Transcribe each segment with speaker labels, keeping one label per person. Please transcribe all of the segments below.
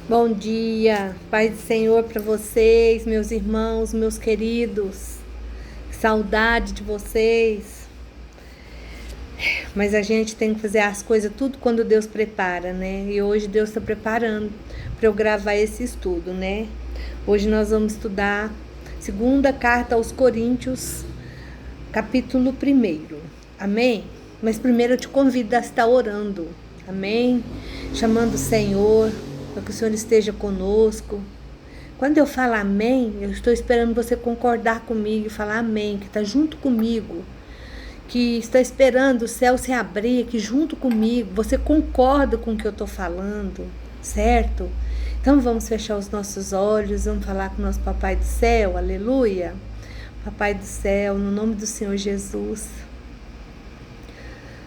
Speaker 1: Bom dia, paz do Senhor para vocês, meus irmãos, meus queridos. Que saudade de vocês. Mas a gente tem que fazer as coisas tudo quando Deus prepara, né? E hoje Deus está preparando para eu gravar esse estudo, né? Hoje nós vamos estudar segunda carta aos Coríntios, capítulo 1. Amém? Mas primeiro eu te convido a estar orando. Amém? Chamando o Senhor para que o Senhor esteja conosco. Quando eu falo amém, eu estou esperando você concordar comigo e falar amém, que está junto comigo, que está esperando o céu se abrir, que junto comigo você concorda com o que eu estou falando, certo? Então vamos fechar os nossos olhos, vamos falar com o nosso Papai do Céu, aleluia. Papai do Céu, no nome do Senhor Jesus,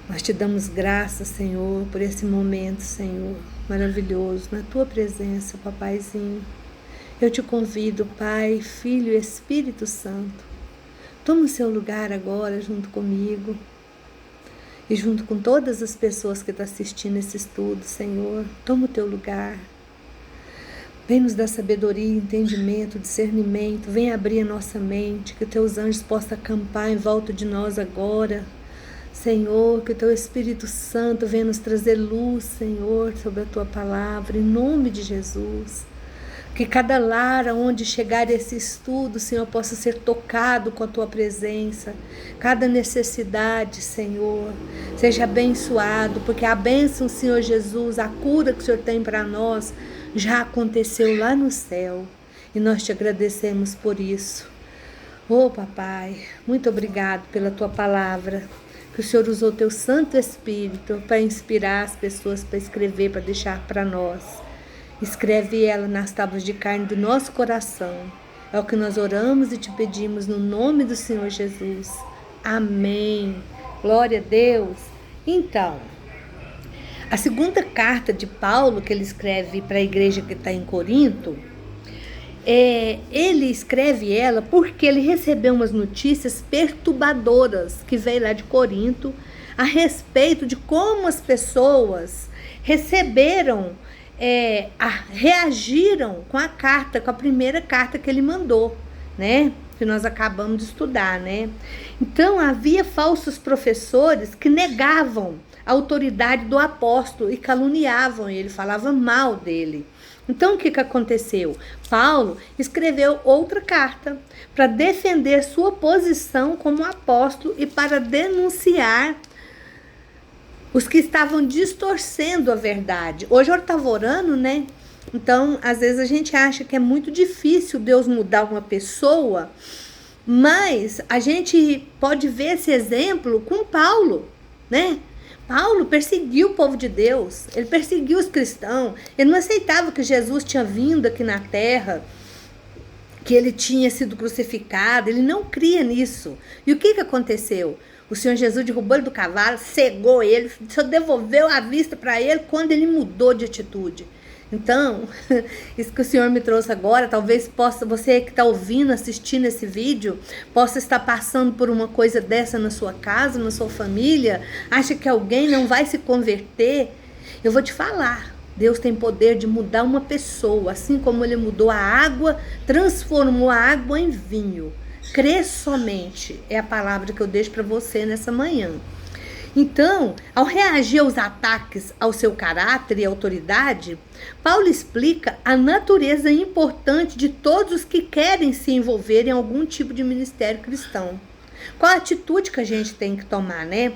Speaker 1: nós te damos graças, Senhor, por esse momento, Senhor, maravilhoso, na tua presença, Papaizinho. Eu te convido, Pai, Filho e Espírito Santo. Toma o seu lugar agora junto comigo e junto com todas as pessoas que estão assistindo esse estudo, Senhor. Toma o teu lugar. Vem nos dar sabedoria, entendimento, discernimento. Vem abrir a nossa mente, que teus anjos possam acampar em volta de nós agora. Senhor, que o teu Espírito Santo venha nos trazer luz, Senhor, sobre a tua palavra, em nome de Jesus. Que cada lar onde chegar esse estudo, Senhor, possa ser tocado com a tua presença. Cada necessidade, Senhor, seja abençoado, porque a bênção, Senhor Jesus, a cura que o Senhor tem para nós, já aconteceu lá no céu. E nós te agradecemos por isso. Oh, Papai, muito obrigado pela tua palavra. Que o Senhor usou o teu Santo Espírito para inspirar as pessoas para escrever, para deixar para nós. Escreve ela nas tábuas de carne do nosso coração. É o que nós oramos e te pedimos no nome do Senhor Jesus. Amém. Glória a Deus. Então, a segunda carta de Paulo que ele escreve para a igreja que está em Corinto, ele escreve ela porque ele recebeu umas notícias perturbadoras que veio lá de Corinto a respeito de como as pessoas reagiram com a carta, com a primeira carta que ele mandou, né? Que nós acabamos de estudar, né? Então havia falsos professores que negavam a autoridade do apóstolo e caluniavam ele, falavam mal dele. Então, o que aconteceu? Paulo escreveu outra carta para defender sua posição como apóstolo e para denunciar os que estavam distorcendo a verdade. Hoje eu estava orando, né? Então, às vezes a gente acha que é muito difícil Deus mudar uma pessoa, mas a gente pode ver esse exemplo com Paulo, né? Paulo perseguiu o povo de Deus, ele perseguiu os cristãos, ele não aceitava que Jesus tinha vindo aqui na terra, que ele tinha sido crucificado, ele não cria nisso. E o que aconteceu? O Senhor Jesus derrubou ele do cavalo, cegou ele, só devolveu a vista para ele quando ele mudou de atitude. Então, isso que o Senhor me trouxe agora, talvez possa, você que está ouvindo, assistindo esse vídeo, possa estar passando por uma coisa dessa na sua casa, na sua família, acha que alguém não vai se converter. Eu vou te falar, Deus tem poder de mudar uma pessoa, assim como ele mudou a água, transformou a água em vinho. Crê somente, é a palavra que eu deixo para você nessa manhã. Então, ao reagir aos ataques ao seu caráter e autoridade, Paulo explica a natureza importante de todos os que querem se envolver em algum tipo de ministério cristão. Qual a atitude que a gente tem que tomar, né?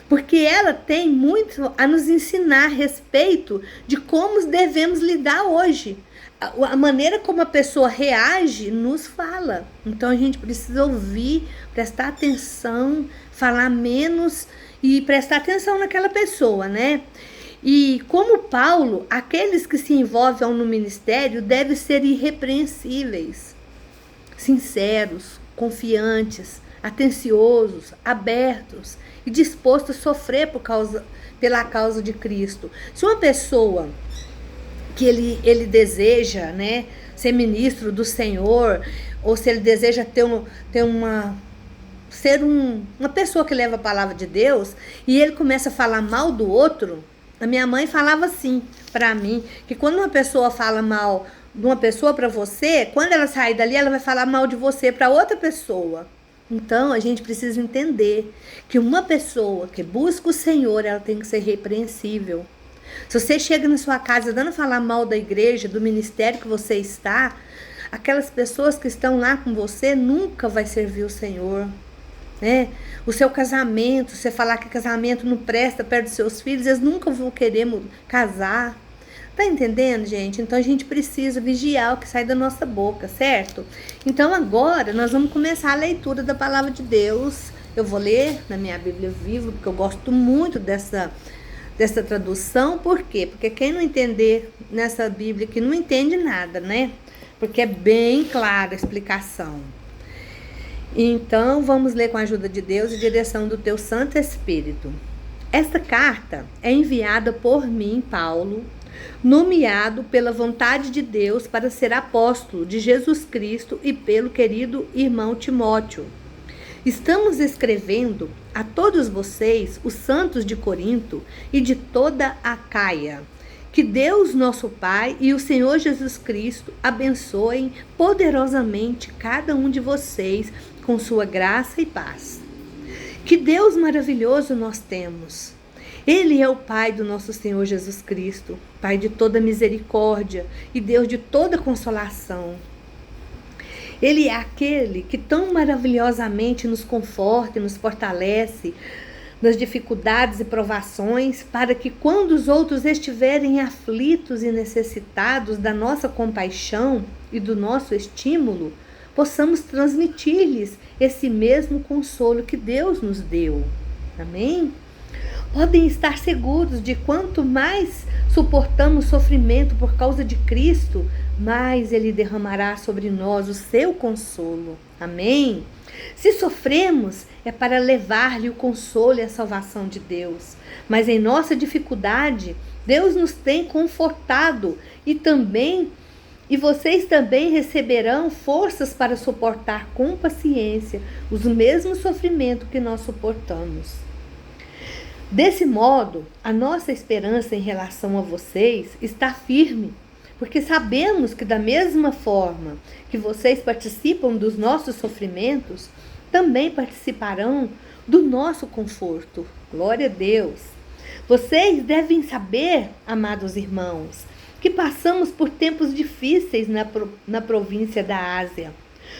Speaker 1: Porque ela tem muito a nos ensinar a respeito de como devemos lidar hoje. A maneira como a pessoa reage nos fala. Então a gente precisa ouvir, prestar atenção, falar menos e prestar atenção naquela pessoa, né? E como Paulo, aqueles que se envolvem no ministério devem ser irrepreensíveis, sinceros, confiantes, atenciosos, abertos e dispostos a sofrer pela causa de Cristo. Se uma pessoa que ele deseja, né, ser ministro do Senhor, ou se ele deseja ser uma pessoa que leva a palavra de Deus, e ele começa a falar mal do outro, A minha mãe falava assim pra mim, que quando uma pessoa fala mal de uma pessoa pra você, quando ela sair dali, ela vai falar mal de você pra outra pessoa. Então, a gente precisa entender que uma pessoa que busca o Senhor, ela tem que ser repreensível. Se você chega na sua casa dando a falar mal da igreja, do ministério que você está, aquelas pessoas que estão lá com você nunca vai servir o Senhor, né? O seu casamento, você falar que casamento não presta perto dos seus filhos, eles nunca vão querer casar. Tá entendendo, gente? Então a gente precisa vigiar o que sai da nossa boca, certo? Então agora nós vamos começar a leitura da palavra de Deus. Eu vou ler na minha Bíblia Viva, porque eu gosto muito dessa tradução. Por quê? Porque quem não entender nessa Bíblia que não entende nada, né? Porque é bem clara a explicação. Então, vamos ler com a ajuda de Deus e direção do teu Santo Espírito. Esta carta é enviada por mim, Paulo, nomeado pela vontade de Deus para ser apóstolo de Jesus Cristo e pelo querido irmão Timóteo. Estamos escrevendo a todos vocês, os santos de Corinto e de toda a Acaia. Que Deus, nosso Pai, e o Senhor Jesus Cristo abençoem poderosamente cada um de vocês com sua graça e paz. Que Deus maravilhoso nós temos. Ele é o Pai do nosso Senhor Jesus Cristo, Pai de toda misericórdia e Deus de toda consolação. Ele é aquele que tão maravilhosamente nos conforta e nos fortalece nas dificuldades e provações, para que quando os outros estiverem aflitos e necessitados da nossa compaixão e do nosso estímulo, possamos transmitir-lhes esse mesmo consolo que Deus nos deu. Amém? Podem estar seguros de quanto mais suportamos sofrimento por causa de Cristo, mais Ele derramará sobre nós o seu consolo. Amém? Se sofremos, é para levar-lhe o consolo e a salvação de Deus. Mas em nossa dificuldade, Deus nos tem confortado e vocês também receberão forças para suportar com paciência os mesmos sofrimentos que nós suportamos. Desse modo, a nossa esperança em relação a vocês está firme, porque sabemos que da mesma forma que vocês participam dos nossos sofrimentos, também participarão do nosso conforto. Glória a Deus! Vocês devem saber, amados irmãos, que passamos por tempos difíceis na província da Ásia.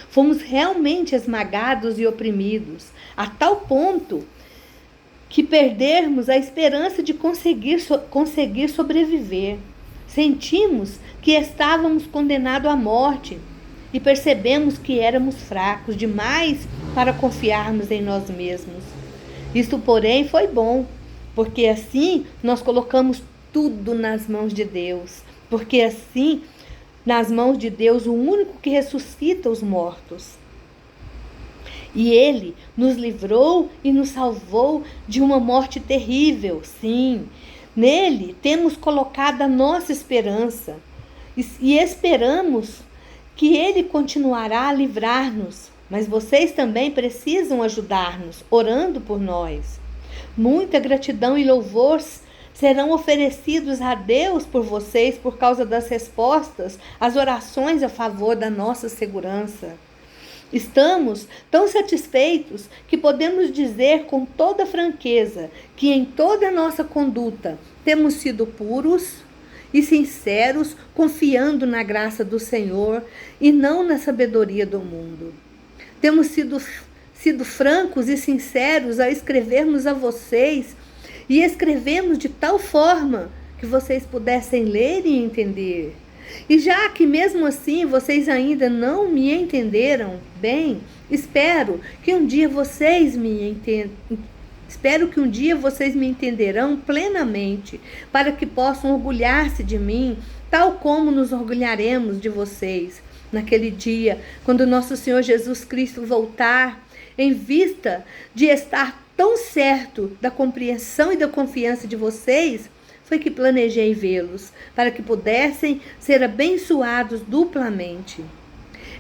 Speaker 1: Fomos realmente esmagados e oprimidos, a tal ponto que perdermos a esperança de conseguir sobreviver. Sentimos que estávamos condenados à morte e percebemos que éramos fracos demais para confiarmos em nós mesmos. Isto, porém, foi bom, porque assim nós colocamos tudo nas mãos de Deus. Porque assim, nas mãos de Deus, o único que ressuscita os mortos. E Ele nos livrou e nos salvou de uma morte terrível. Sim, nele temos colocado a nossa esperança e esperamos que Ele continuará a livrar-nos. Mas vocês também precisam ajudar-nos, orando por nós. Muita gratidão e louvor serão oferecidos a Deus por vocês por causa das respostas às orações a favor da nossa segurança. Estamos tão satisfeitos que podemos dizer com toda franqueza que em toda a nossa conduta temos sido puros e sinceros, confiando na graça do Senhor e não na sabedoria do mundo. Temos sido francos e sinceros ao escrevermos a vocês e escrevemos de tal forma que vocês pudessem ler e entender. E já que mesmo assim vocês ainda não me entenderam bem, espero que um dia vocês me entenderão plenamente, para que possam orgulhar-se de mim, tal como nos orgulharemos de vocês naquele dia, quando nosso Senhor Jesus Cristo voltar, em vista de estar tão certo da compreensão e da confiança de vocês, foi que planejei vê-los, para que pudessem ser abençoados duplamente.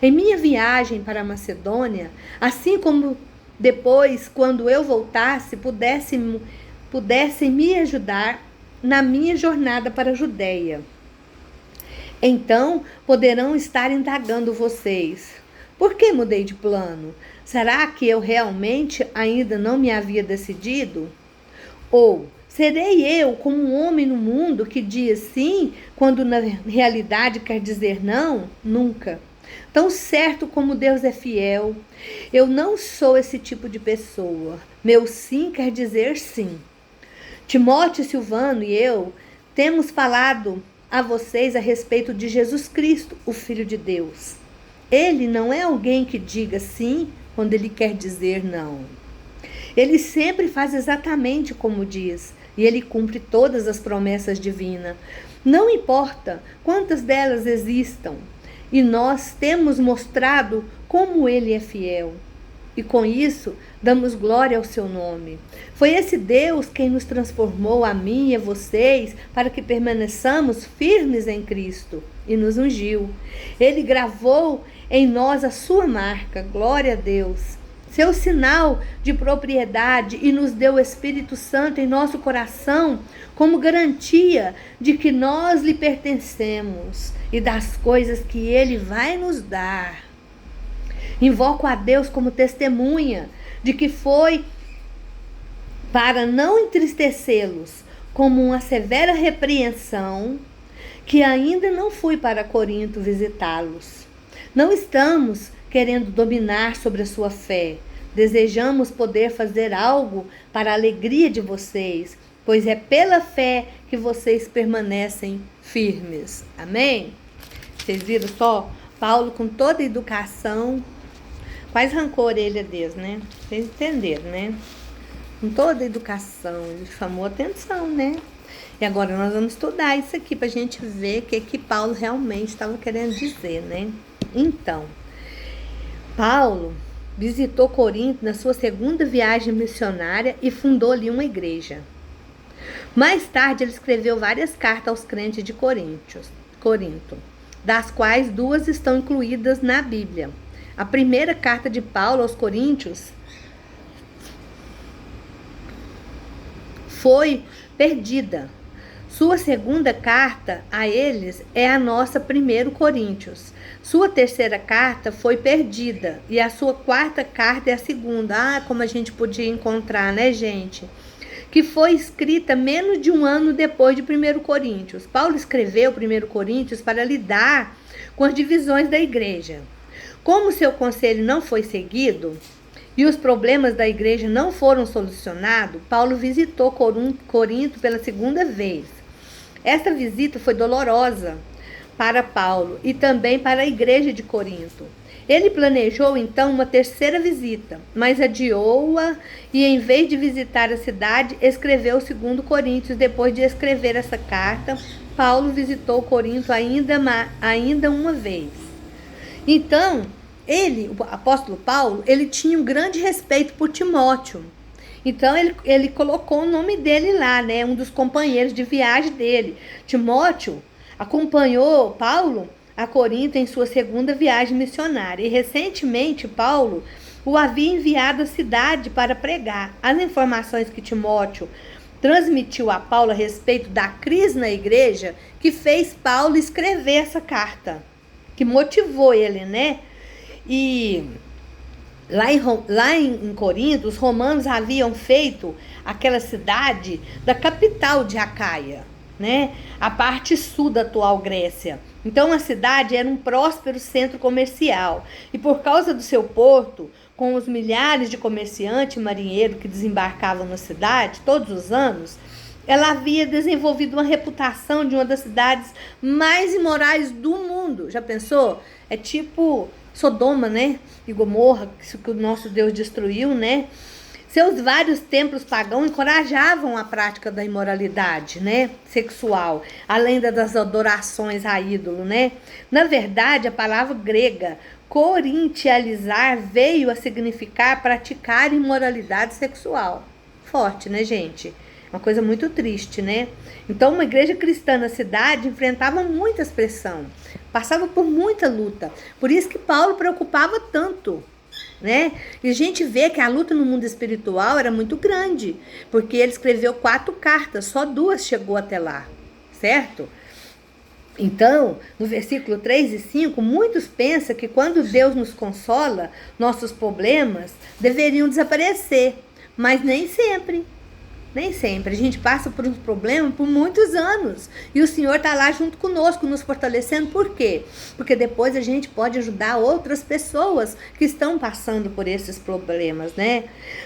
Speaker 1: Em minha viagem para a Macedônia, assim como depois, quando eu voltasse, pudessem me ajudar na minha jornada para a Judéia. Então poderão estar indagando vocês: por que mudei de plano? Será que eu realmente ainda não me havia decidido? Ou serei eu como um homem no mundo que diz sim, quando na realidade quer dizer não? Nunca. Tão certo como Deus é fiel, eu não sou esse tipo de pessoa. Meu sim quer dizer sim. Timóteo, Silvano e eu temos falado a vocês a respeito de Jesus Cristo, o Filho de Deus. Ele não é alguém que diga sim quando ele quer dizer não. Ele sempre faz exatamente como diz, e ele cumpre todas as promessas divinas. Não importa quantas delas existam, e nós temos mostrado como ele é fiel. E com isso, damos glória ao seu nome. Foi esse Deus quem nos transformou, a mim e a vocês, para que permaneçamos firmes em Cristo e nos ungiu. Ele gravou em nós a sua marca, glória a Deus, seu sinal de propriedade, e nos deu o Espírito Santo em nosso coração como garantia de que nós lhe pertencemos e das coisas que ele vai nos dar. Invoco a Deus como testemunha de que foi para não entristecê-los como uma severa repreensão que ainda não fui para Corinto visitá-los. Não estamos querendo dominar sobre a sua fé. Desejamos poder fazer algo para a alegria de vocês, pois é pela fé que vocês permanecem firmes. Amém? Vocês viram só? Paulo, com toda a educação, quase arrancou a orelha deles, né? Vocês entenderam, né? Com toda a educação, ele chamou atenção, né? E agora nós vamos estudar isso aqui para a gente ver o que Paulo realmente estava querendo dizer, né? Então, Paulo visitou Corinto na sua segunda viagem missionária e fundou ali uma igreja. Mais tarde, ele escreveu várias cartas aos crentes de Corinto, das quais 2 estão incluídas na Bíblia. A primeira carta de Paulo aos Coríntios foi perdida. Sua segunda carta a eles é a nossa 1 Coríntios. Sua terceira carta foi perdida e a sua quarta carta é a segunda. Como a gente podia encontrar, né, gente? Que foi escrita menos de um ano depois de 1 Coríntios. Paulo escreveu 1 Coríntios para lidar com as divisões da igreja. Como seu conselho não foi seguido e os problemas da igreja não foram solucionados, Paulo visitou Corinto pela segunda vez. Esta visita foi dolorosa para Paulo e também para a igreja de Corinto. Ele planejou então uma terceira visita, mas adiou-a e, em vez de visitar a cidade, escreveu 2 Coríntios. Depois de escrever essa carta, Paulo visitou Corinto ainda uma vez. Então, o apóstolo Paulo, ele tinha um grande respeito por Timóteo. Então, ele colocou o nome dele lá, né? Um dos companheiros de viagem dele. Timóteo acompanhou Paulo a Corinto em sua segunda viagem missionária. E, recentemente, Paulo o havia enviado à cidade para pregar. As informações que Timóteo transmitiu a Paulo a respeito da crise na igreja que fez Paulo escrever essa carta, que motivou ele, né? E lá em Corinto, os romanos haviam feito aquela cidade da capital de Acaia, né? A parte sul da atual Grécia. Então a cidade era um próspero centro comercial e, por causa do seu porto, com os milhares de comerciantes e marinheiros que desembarcavam na cidade todos os anos, ela havia desenvolvido uma reputação de uma das cidades mais imorais do mundo. Já pensou? É tipo Sodoma, né? E Gomorra, que o nosso Deus destruiu, né? Seus vários templos pagãos encorajavam a prática da imoralidade, né, sexual, além das adorações a ídolo, né? Na verdade, a palavra grega corintializar veio a significar praticar imoralidade sexual. Forte, né, gente? Uma coisa muito triste, né? Então, uma igreja cristã na cidade enfrentava muita pressão, passava por muita luta. Por isso que Paulo preocupava tanto né? E a gente vê que a luta no mundo espiritual era muito grande, porque ele escreveu 4 cartas, só 2 chegou até lá, certo? Então, no versículo 3 e 5, muitos pensam que quando Deus nos consola, nossos problemas deveriam desaparecer, mas nem sempre. Nem sempre. A gente passa por um problema por muitos anos. E o Senhor está lá junto conosco, nos fortalecendo. Por quê? Porque depois a gente pode ajudar outras pessoas que estão passando por esses problemas, né?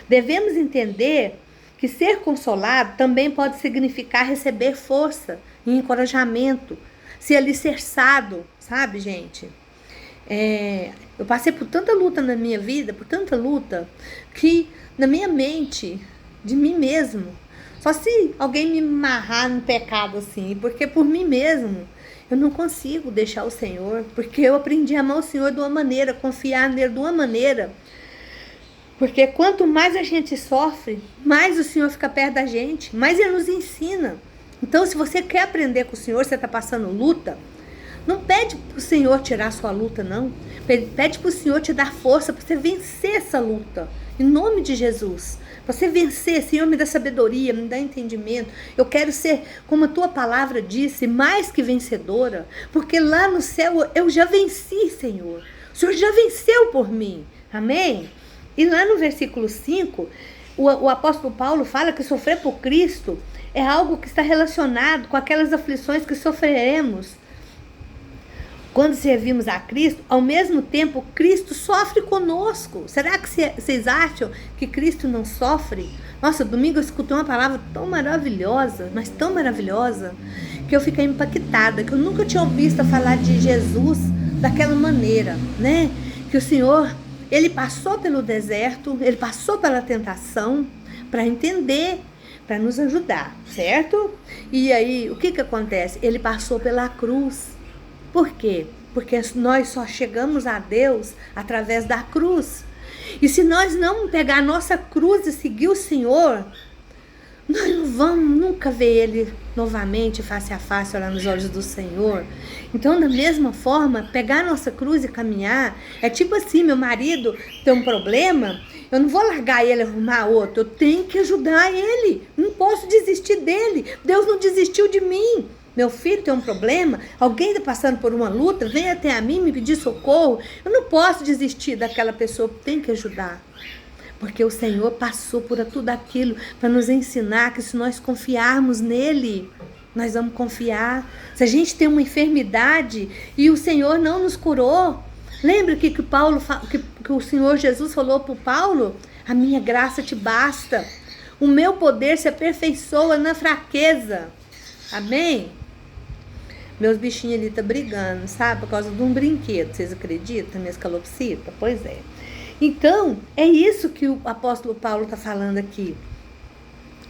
Speaker 1: Devemos entender que ser consolado também pode significar receber força e encorajamento, ser alicerçado, sabe, gente? Eu passei por tanta luta na minha vida, por tanta luta, que na minha mente, de mim mesmo, só se alguém me amarrar no pecado assim, porque por mim mesmo, eu não consigo deixar o Senhor, porque eu aprendi a amar o Senhor de uma maneira, confiar nele de uma maneira, porque quanto mais a gente sofre, mais o Senhor fica perto da gente, mais Ele nos ensina. Então, se você quer aprender com o Senhor, você está passando luta, não pede para o Senhor tirar sua luta, não. Pede para o Senhor te dar força para você vencer essa luta, em nome de Jesus. Para você vencer, Senhor, me dá sabedoria, me dá entendimento. Eu quero ser, como a tua palavra disse, mais que vencedora, porque lá no céu eu já venci, Senhor. O Senhor já venceu por mim, amém? E lá no versículo 5, o apóstolo Paulo fala que sofrer por Cristo é algo que está relacionado com aquelas aflições que sofreremos quando servimos a Cristo. Ao mesmo tempo, Cristo sofre conosco. Será que vocês acham que Cristo não sofre? Nossa, domingo eu escutei uma palavra tão maravilhosa, mas tão maravilhosa, que eu fiquei impactada, que eu nunca tinha ouvido falar de Jesus daquela maneira, né? Que o Senhor, Ele passou pelo deserto, Ele passou pela tentação para entender, para nos ajudar, certo? E aí, o que acontece? Ele passou pela cruz. Por quê? Porque nós só chegamos a Deus através da cruz. E se nós não pegar a nossa cruz e seguir o Senhor, nós não vamos nunca ver Ele novamente, face a face, olhar nos olhos do Senhor. Então, da mesma forma, pegar a nossa cruz e caminhar, é tipo assim, meu marido tem um problema, eu não vou largar ele e arrumar outro, eu tenho que ajudar ele, não posso desistir dele, Deus não desistiu de mim. Meu filho tem um problema, alguém está passando por uma luta, vem até a mim me pedir socorro, eu não posso desistir daquela pessoa, tem que ajudar. Porque o Senhor passou por tudo aquilo para nos ensinar que se nós confiarmos nele, nós vamos confiar. Se a gente tem uma enfermidade e o Senhor não nos curou, lembra que o Senhor Jesus falou para o Paulo? A minha graça te basta, o meu poder se aperfeiçoa na fraqueza. Amém? Meus bichinhos ali estão brigando, sabe? Por causa de um brinquedo, vocês acreditam? Minhas calopsitas? Pois é. Então, é isso que o apóstolo Paulo está falando aqui.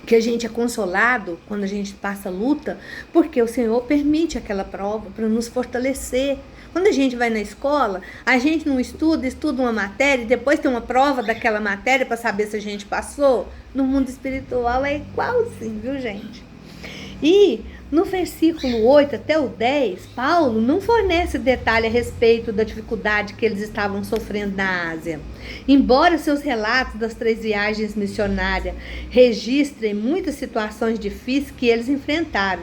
Speaker 1: Que a gente é consolado quando a gente passa luta, porque o Senhor permite aquela prova para nos fortalecer. Quando a gente vai na escola, a gente não estuda uma matéria e depois tem uma prova daquela matéria para saber se a gente passou. No mundo espiritual é igualzinho, viu, gente? E no versículo 8 até o 10, Paulo não fornece detalhe a respeito da dificuldade que eles estavam sofrendo na Ásia. Embora seus relatos das 3 viagens missionárias registrem muitas situações difíceis que eles enfrentaram,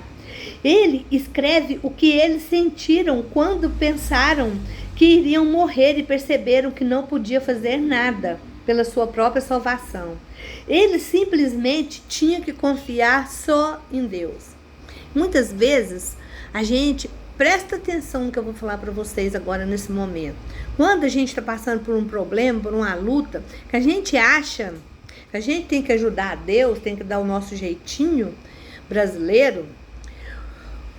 Speaker 1: ele escreve o que eles sentiram quando pensaram que iriam morrer e perceberam que não podia fazer nada pela sua própria salvação. Eles simplesmente tinham que confiar só em Deus. Muitas vezes a gente presta atenção no que eu vou falar para vocês agora nesse momento. Quando a gente está passando por um problema, por uma luta, que a gente acha que a gente tem que ajudar a Deus, tem que dar o nosso jeitinho brasileiro,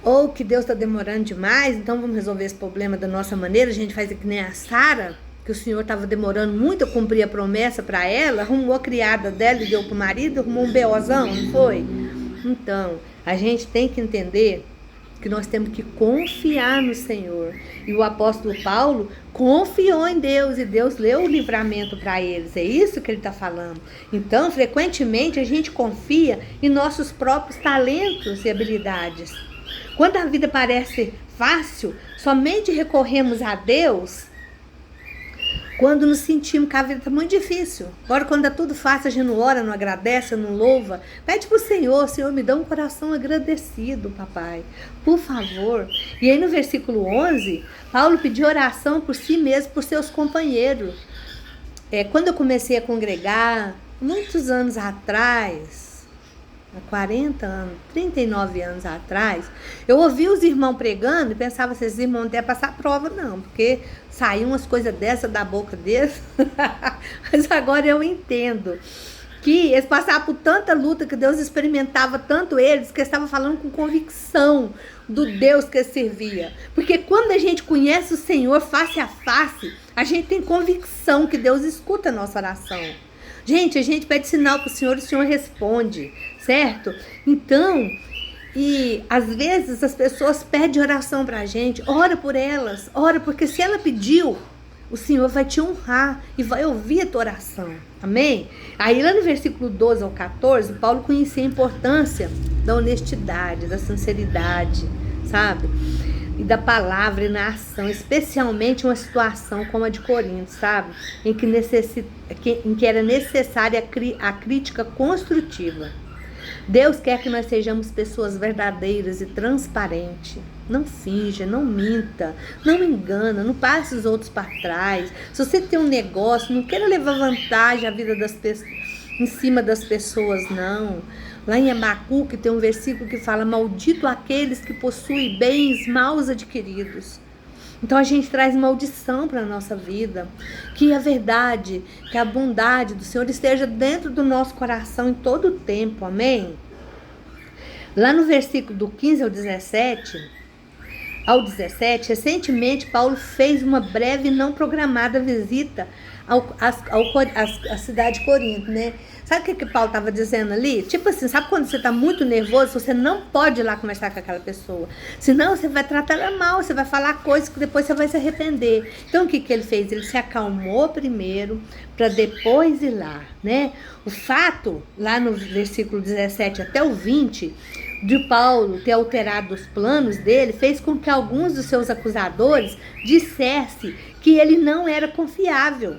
Speaker 1: ou que Deus está demorando demais, então vamos resolver esse problema da nossa maneira. A gente faz que nem a Sara, que o Senhor estava demorando muito a cumprir a promessa para ela, arrumou a criada dela e deu para o marido, arrumou um beozão, não foi? Então, a gente tem que entender que nós temos que confiar no Senhor. E o apóstolo Paulo confiou em Deus e Deus deu o livramento para eles. É isso que ele está falando. Então, frequentemente, a gente confia em nossos próprios talentos e habilidades. Quando a vida parece fácil, somente recorremos a Deus Quando nos sentimos que a vida está muito difícil. Agora, quando é tudo fácil, a gente não ora, não agradece, não louva. Pede para o Senhor, Senhor, me dá um coração agradecido, papai. Por favor. E aí no versículo 11, Paulo pediu oração por si mesmo, por seus companheiros. Quando eu comecei a congregar, muitos anos atrás, há 40 anos, 39 anos atrás, eu ouvi os irmãos pregando e pensava, esses irmãos não devem passar prova não, porque saíam umas coisas dessas da boca deles. Mas agora eu entendo que eles passavam por tanta luta, que Deus experimentava tanto eles, que eles estavam falando com convicção do Deus que eles servia. Porque quando a gente conhece o Senhor face a face, a gente tem convicção que Deus escuta a nossa oração. Gente, a gente pede sinal para o Senhor responde, certo? Então, e às vezes as pessoas pedem oração para a gente, ora por elas, ora, porque se ela pediu, o Senhor vai te honrar e vai ouvir a tua oração, amém? Aí lá no versículo 12 ao 14, Paulo conhecia a importância da honestidade, da sinceridade, sabe? E da palavra e na ação, especialmente uma situação como a de Corinto, sabe? Em que era necessária a crítica construtiva. Deus quer que nós sejamos pessoas verdadeiras e transparentes. Não finja, não minta, não engana, não passe os outros para trás. Se você tem um negócio, não queira levar vantagem à vida das pessoas, em cima das pessoas, não. Lá em Abacuque tem um versículo que fala: maldito aqueles que possuem bens mal adquiridos. Então a gente traz maldição para a nossa vida. Que a verdade, que a bondade do Senhor esteja dentro do nosso coração em todo o tempo, amém? Lá no versículo do 15 ao 17, recentemente Paulo fez uma breve e não programada visita à cidade de Corinto, né? Sabe o que Paulo estava dizendo ali? Tipo assim, sabe quando você está muito nervoso, você não pode ir lá conversar com aquela pessoa. Senão você vai tratar ela mal, você vai falar coisas que depois você vai se arrepender. Então o que ele fez? Ele se acalmou primeiro, para depois ir lá, né? O fato, lá no versículo 17 até o 20, de Paulo ter alterado os planos dele, fez com que alguns dos seus acusadores dissessem que ele não era confiável.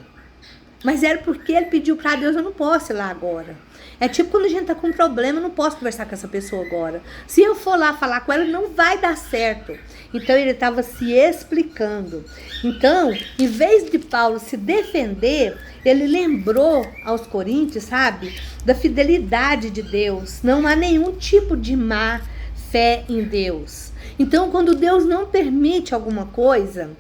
Speaker 1: Mas era porque ele pediu para Deus: eu não posso ir lá agora. É tipo quando a gente tá com um problema, eu não posso conversar com essa pessoa agora. Se eu for lá falar com ela, não vai dar certo. Então ele estava se explicando. Então, em vez de Paulo se defender, ele lembrou aos coríntios, sabe, da fidelidade de Deus. Não há nenhum tipo de má fé em Deus. Então, quando Deus não permite alguma coisa,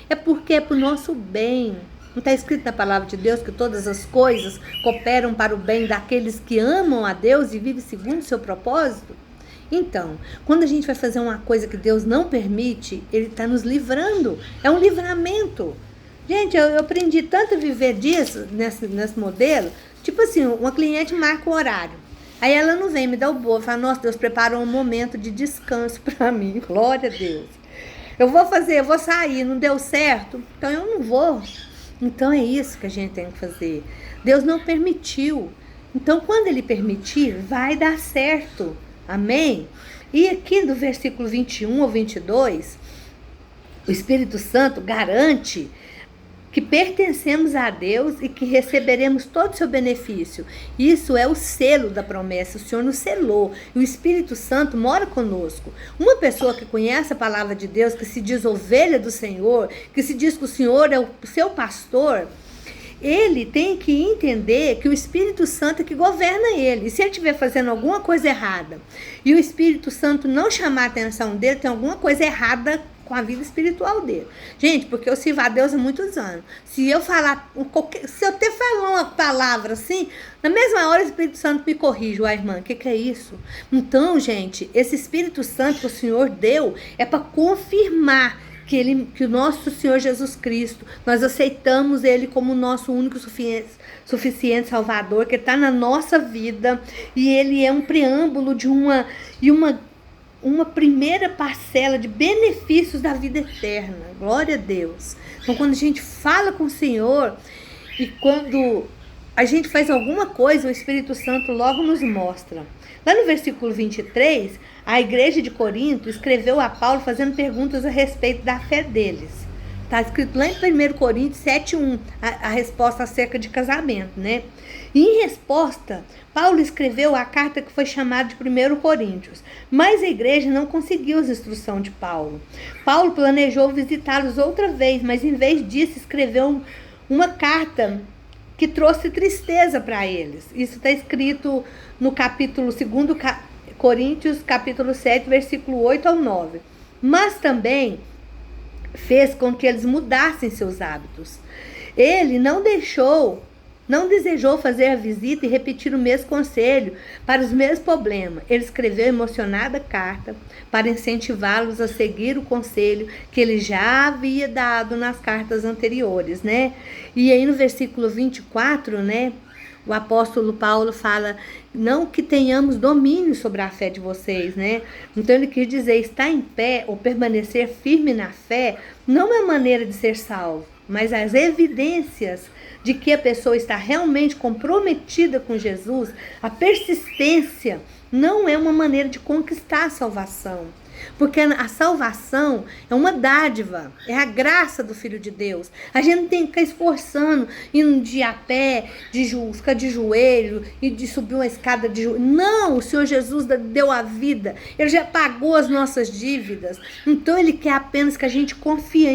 Speaker 1: é porque é para o nosso bem. Não está escrito na palavra de Deus que todas as coisas cooperam para o bem daqueles que amam a Deus e vivem segundo o seu propósito? Então, quando a gente vai fazer uma coisa que Deus não permite, Ele está nos livrando. É um livramento. Gente, eu aprendi tanto a viver disso, nesse modelo. Tipo assim, uma cliente marca o horário. Aí ela não vem me dar o boa. Fala: nossa, Deus preparou um momento de descanso para mim. Glória a Deus. Eu vou sair, não deu certo? Então eu não vou. Então é isso que a gente tem que fazer. Deus não permitiu. Então quando Ele permitir, vai dar certo. Amém? E aqui do versículo 21 ao 22, o Espírito Santo garante que pertencemos a Deus e que receberemos todo o seu benefício. Isso é o selo da promessa. O Senhor nos selou. E o Espírito Santo mora conosco. Uma pessoa que conhece a palavra de Deus, que se diz ovelha do Senhor, que se diz que o Senhor é o seu pastor, ele tem que entender que o Espírito Santo é que governa ele. E se ele estiver fazendo alguma coisa errada e o Espírito Santo não chamar a atenção dele, tem alguma coisa errada com a vida espiritual dele. Gente, porque eu sirvo a Deus há muitos anos. Se eu até falar uma palavra assim, na mesma hora o Espírito Santo me corrige. Uai, irmã, o que é isso? Então, gente, esse Espírito Santo que o Senhor deu é para confirmar que o nosso Senhor Jesus Cristo, nós aceitamos Ele como o nosso único suficiente Salvador, que está na nossa vida, e Ele é um preâmbulo de uma primeira parcela de benefícios da vida eterna. Glória a Deus. Então, quando a gente fala com o Senhor e quando a gente faz alguma coisa, o Espírito Santo logo nos mostra. Lá no versículo 23, a igreja de Corinto escreveu a Paulo fazendo perguntas a respeito da fé deles. Está escrito lá em 1 Coríntios 7:1, a resposta acerca de casamento, né? E em resposta, Paulo escreveu a carta que foi chamada de 1 Coríntios, mas a igreja não conseguiu as instruções de Paulo. Paulo planejou visitá-los outra vez, mas em vez disso escreveu uma carta que trouxe tristeza para eles. Isso está escrito no capítulo 2 Coríntios, capítulo 7, versículo 8 ao 9. Mas também fez com que eles mudassem seus hábitos. Ele não desejou fazer a visita e repetir o mesmo conselho para os mesmos problemas. Ele escreveu emocionada carta para incentivá-los a seguir o conselho que ele já havia dado nas cartas anteriores, né? E aí no versículo 24, né? O apóstolo Paulo fala, não que tenhamos domínio sobre a fé de vocês, né? Então ele quis dizer, estar em pé ou permanecer firme na fé não é maneira de ser salvo, mas as evidências de que a pessoa está realmente comprometida com Jesus, a persistência não é uma maneira de conquistar a salvação. Porque a salvação é uma dádiva, é a graça do Filho de Deus. A gente não tem que ficar esforçando, indo de a pé, ficar de joelho e de subir uma escada de joelho. Não, o Senhor Jesus deu a vida, Ele já pagou as nossas dívidas. Então Ele quer apenas que a gente confie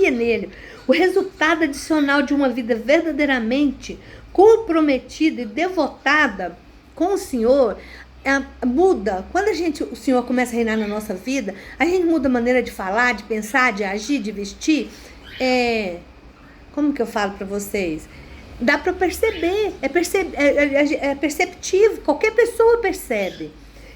Speaker 1: nele. O resultado adicional de uma vida verdadeiramente comprometida e devotada com o Senhor muda. Quando o Senhor começa a reinar na nossa vida, a gente muda a maneira de falar, de pensar, de agir, de vestir. Como que eu falo para vocês? Dá para perceber, é perceptível, qualquer pessoa percebe.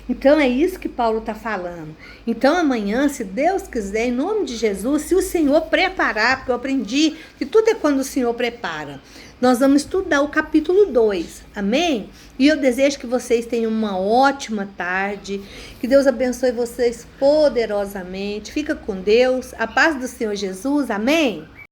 Speaker 1: Então é isso que Paulo está falando. Então amanhã, se Deus quiser, em nome de Jesus, se o Senhor preparar, porque eu aprendi que tudo é quando o Senhor prepara, nós vamos estudar o capítulo 2, amém? E eu desejo que vocês tenham uma ótima tarde, que Deus abençoe vocês poderosamente, fica com Deus, a paz do Senhor Jesus, amém?